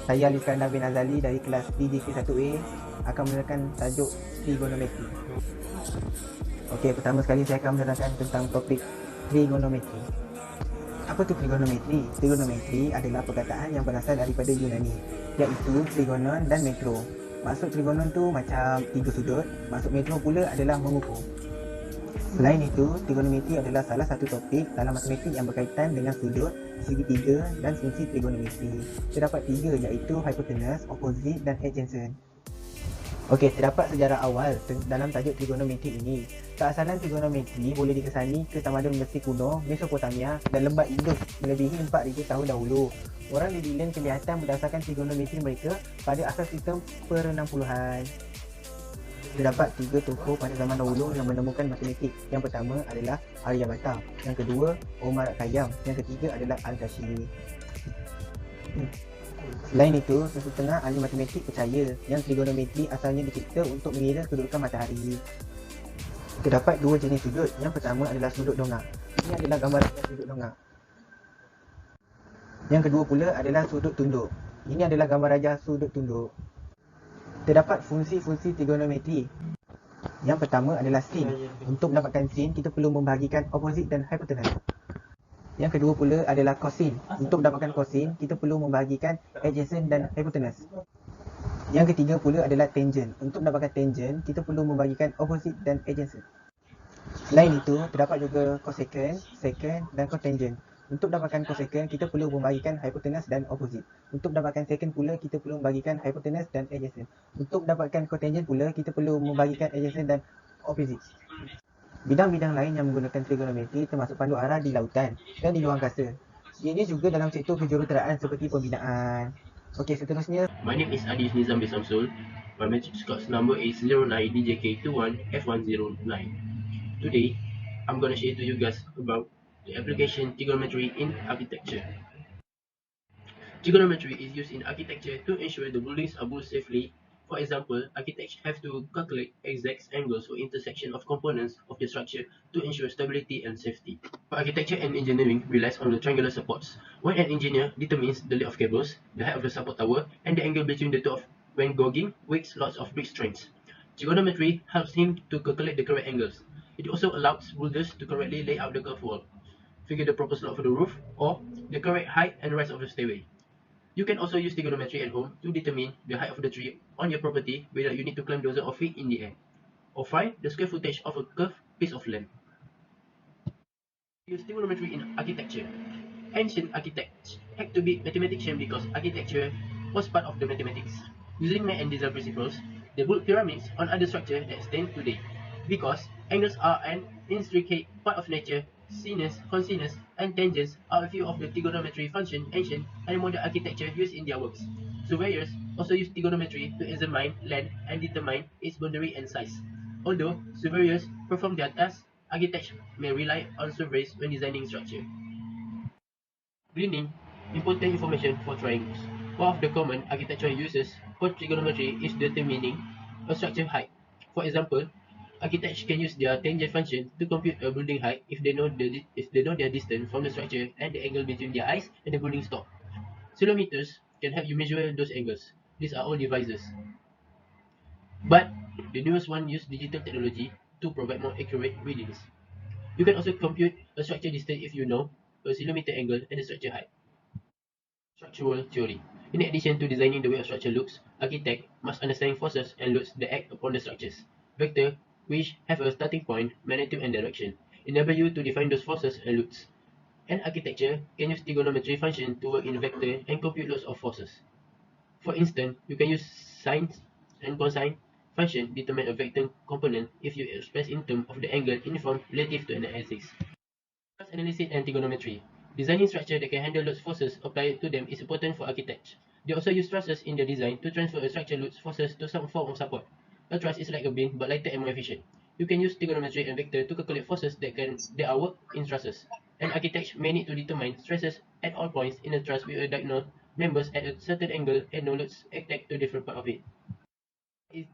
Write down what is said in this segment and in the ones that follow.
Saya Ali Iskandar bin Azali dari kelas DJK1A akan menerangkan tajuk Trigonometry. Okey, pertama sekali saya akan menerangkan tentang topik Trigonometry. Apa tu Trigonometry? Trigonometry adalah perkataan yang berasal daripada Yunani, iaitu trigonon dan metro. Maksud trigonon tu macam 3 sudut, maksud metro pula adalah mengukur. Selain itu, trigonometri adalah salah satu topik dalam matematik yang berkaitan dengan sudut, segitiga dan fungsi trigonometri. Terdapat 3 iaitu hypotenuse, opposite dan adjacent. Okey, terdapat sejarah awal dalam tajuk trigonometri ini. Keasalan trigonometri boleh dikesani ke tamadun Mesir kuno, Mesopotamia dan lembah Indus melebihi 4000 tahun dahulu. Orang di England kelihatan berdasarkan trigonometri mereka pada asas sistem per-60-an. Terdapat 3 tokoh pada zaman dahulu yang menemukan matematik. Yang pertama adalah Aryabhata, yang kedua Omar Khayyam, yang ketiga adalah Al-Kashiri. Selain itu, setengah ahli matematik percaya yang trigonometri asalnya dicipta untuk mengira kedudukan matahari. Terdapat 2 jenis sudut. Yang pertama adalah sudut dongak. Ini adalah gambar sudut dongak. Yang kedua pula adalah sudut tunduk. Ini adalah gambar rajah sudut tunduk. Terdapat fungsi-fungsi trigonometri. Yang pertama adalah sin. Untuk mendapatkan sin, kita perlu membahagikan opposite dan hypotenuse. Yang kedua pula adalah cosin. Untuk mendapatkan cosin, kita perlu membahagikan adjacent dan hypotenuse. Yang ketiga pula adalah tangent. Untuk mendapatkan tangent, kita perlu membahagikan opposite dan adjacent. Selain itu, terdapat juga cosecant, secant dan cotangent. Untuk mendapatkan cosecant, kita perlu membahagikan hypotenuse dan opposite. Untuk mendapatkan secant pula, kita perlu membahagikan hypotenuse dan adjacent. Untuk mendapatkan cotangent pula, kita perlu membahagikan adjacent dan opposite. Bidang-bidang lain yang menggunakan trigonometri termasuk pandu arah di lautan dan di luar angkasa. Ini juga dalam sektor kejuruteraan seperti pembinaan. Okey, seterusnya. My name is Adi Nizam bin Samsul. My matric Scots number is 09DJK1A F109. Today, I'm going to share to you guys about the application trigonometry in architecture. Trigonometry is used in architecture to ensure the buildings are built safely. For example, architects have to calculate exact angles for intersection of components of the structure to ensure stability and safety. For architecture and engineering relies on the triangular supports. When an engineer determines the length of cables, the height of the support tower, and the angle between the two when gouging with lots of brick strengths. Trigonometry helps him to calculate the correct angles. It also allows builders to correctly lay out the curved wall, figure the proper slope for the roof, or the correct height and rise of the stairway. You can also use trigonometry at home to determine the height of the tree on your property without you need to climb dozens of feet in the air, or find the square footage of a curved piece of land. Use trigonometry in architecture. Ancient architects had to be mathematicians because architecture was part of the mathematics. Using math and design principles, they built pyramids on other structures that stand today. Because angles are an intricate part of nature, sinus, cosinus, and tangents are a few of the trigonometry functions ancient and modern architecture used in their works. Surveyors also use trigonometry to examine land and determine its boundary and size. Although surveyors perform their tasks, architects may rely on surveys when designing structure. Gleaning important information for triangles. One of the common architectural uses for trigonometry is determining a structure height. For example, architects can use their tangent function to compute a building height if they know their distance from the structure and the angle between their eyes and the building stock. Centimeters can help you measure those angles. These are all devices. But the newest one use digital technology to provide more accurate readings. You can also compute a structure distance if you know a centimeter angle and the structure height. Structural theory. In addition to designing the way a structure looks, architect must understand forces and loads that act upon the structures. Vector, which have a starting point, magnitude and direction, enable you to define those forces and loads. And architecture can use trigonometry function to work in vector and compute loads of forces. For instance, you can use sine and cosine function determine a vector component if you express in terms of the angle in form relative to an axis. Stress analysis and trigonometry. Designing structure that can handle loads forces applied to them is important for architects. They also use trusses in their design to transfer a structure loads forces to some form of support. A truss is like a beam but lighter and more efficient. You can use trigonometry and vector to calculate forces that are worked in trusses. An architect may need to determine stresses at all points in a truss with a diagonal members at a certain angle and no loads attached to different part of it.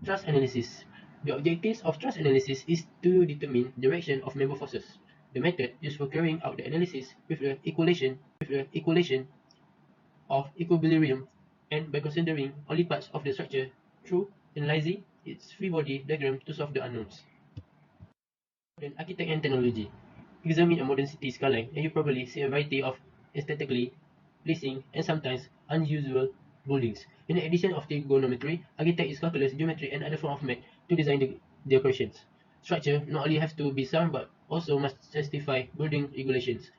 Truss analysis. The objectives of truss analysis is to determine direction of member forces. The method used for carrying out the analysis with the equation of equilibrium, and by considering only parts of the structure through analyzing its free body diagram to solve the unknowns. Modern architect and technology. Examine a modern city skyline and you probably see a variety of aesthetically pleasing and sometimes unusual buildings. In addition of trigonometry, architect use calculus, geometry, and other form of math to design the decorations. Structure not only have to be sound but also must justify building regulations.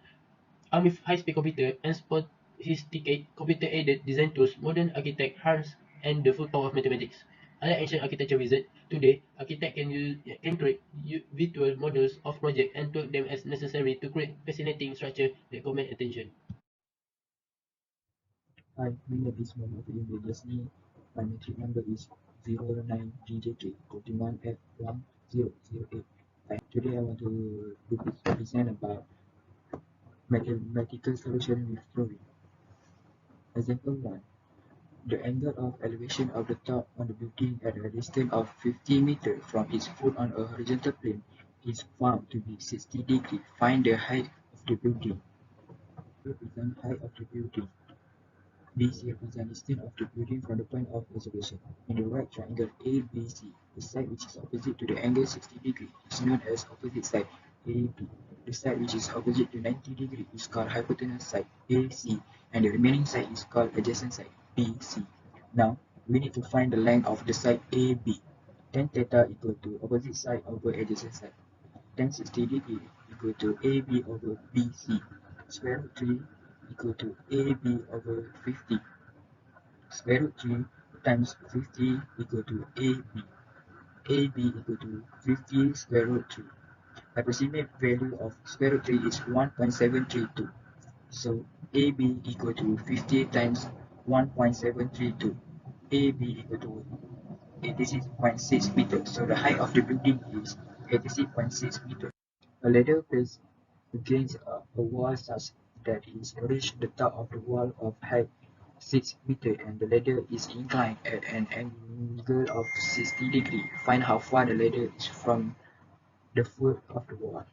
Armed with high-speed computer and sophisticated computer-aided design tools, modern architect harness and the full power of mathematics. Unlike ancient architecture wizards, today architect can create virtual models of projects and tweak them as necessary to create fascinating structure that command attention. Hi, my name is Muhammad Previously, my metric number is 09 DJK 1A1008. Today I want to present about mathematical solution with drawing. Example 1. The angle of elevation of the top on the building at a distance of 50 meters from its foot on a horizontal plane is found to be 60 degrees. Find the height of the building. Represent height of the building. BC represents the distance of the building from the point of observation. In the right triangle ABC, the side which is opposite to the angle 60 degree is known as opposite side AB. The side which is opposite to 90 degree is called hypotenuse side AC, and the remaining side is called adjacent side BC. Now, we need to find the length of the side AB. Tan theta equal to opposite side over adjacent side. Tan 60 degree equal to AB over BC. Square root 3 equal to AB over 50. Square root 3 times 50 equal to AB. AB equal to 50 square root 3. Approximate value of square root 3 is 1.732. So AB equal to 50 times 1.732. AB equal to 86.6 meters. So the height of the building is 86.6 meters. A ladder placed against a wall such that it reaches the top of the wall of height 6 meters and the ladder is inclined at an angle of 60 degrees. Find how far the ladder is from the foot of the wall.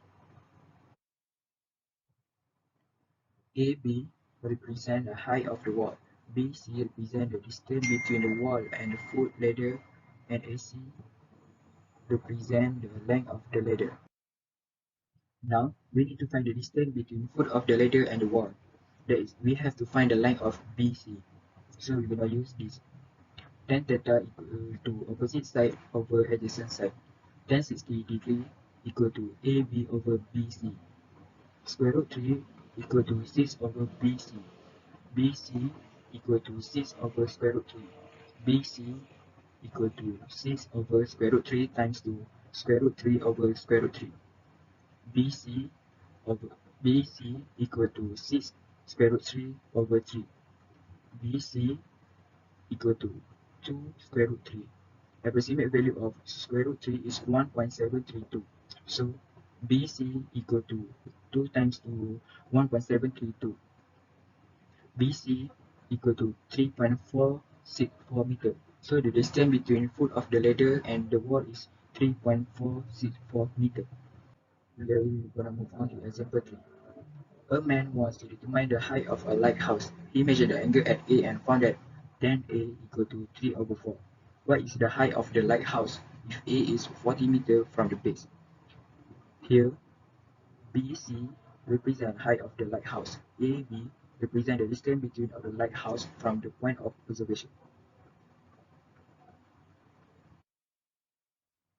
AB represents the height of the wall. BC represents the distance between the wall and the foot ladder, and AC represents the length of the ladder. Now, we need to find the distance between foot of the ladder and the wall. That is, we have to find the length of BC. So we're gonna use this. Tan theta equal to opposite side over adjacent side. Tan 60 degree equal to AB over BC. Square root 3 equal to 6 over BC. BC equal to 6 over square root 3. BC equal to 6 over square root 3 times 2 square root 3 over square root 3. BC over BC equal to 6 square root 3 over 3. BC equal to 2 square root 3. Approximate value of square root 3 is 1.732. So BC equal to 2 times 2, 1.732. BC equal to 3.464 meter. So the distance between foot of the ladder and the wall is 3.464 meter. We're gonna move on to example 3. A man wants to determine the height of a lighthouse. He measured the angle at A and found that tan A equal to 3 over 4. What is the height of the lighthouse if A is 40 meters from the base? Here, BC represents height of the lighthouse. AB represents the distance between the lighthouse from the point of observation.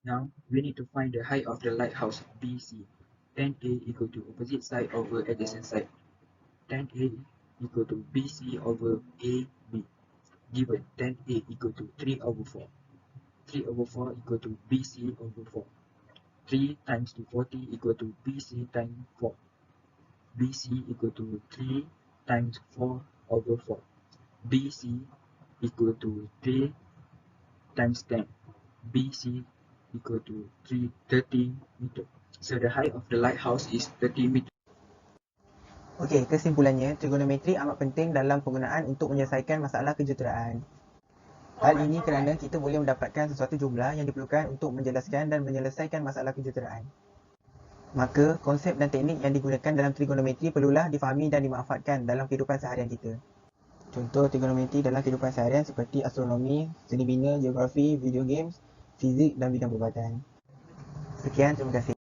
Now, we need to find the height of the lighthouse BC. Tan A equal to opposite side over adjacent side. Tan A equal to BC over AB. Given tan A equal to 3 over 4. 3 over 4 equal to BC over 4. 3 times 240 equal to BC times 4. BC equal to 3 times 4 over 4. BC equal to 3 times 10. BC equal to 30 meter. So the height of the lighthouse is 30 meter. Okey, kesimpulannya, trigonometri amat penting dalam penggunaan untuk menyelesaikan masalah kejuruteraan. Hal ini kerana kita boleh mendapatkan sesuatu jumlah yang diperlukan untuk menjelaskan dan menyelesaikan masalah kejuruteraan. Maka, konsep dan teknik yang digunakan dalam trigonometri perlulah difahami dan dimanfaatkan dalam kehidupan seharian kita. Contoh trigonometri dalam kehidupan seharian seperti astronomi, seni bina, geografi, video games, fizik dan bidang perubatan. Sekian, terima kasih.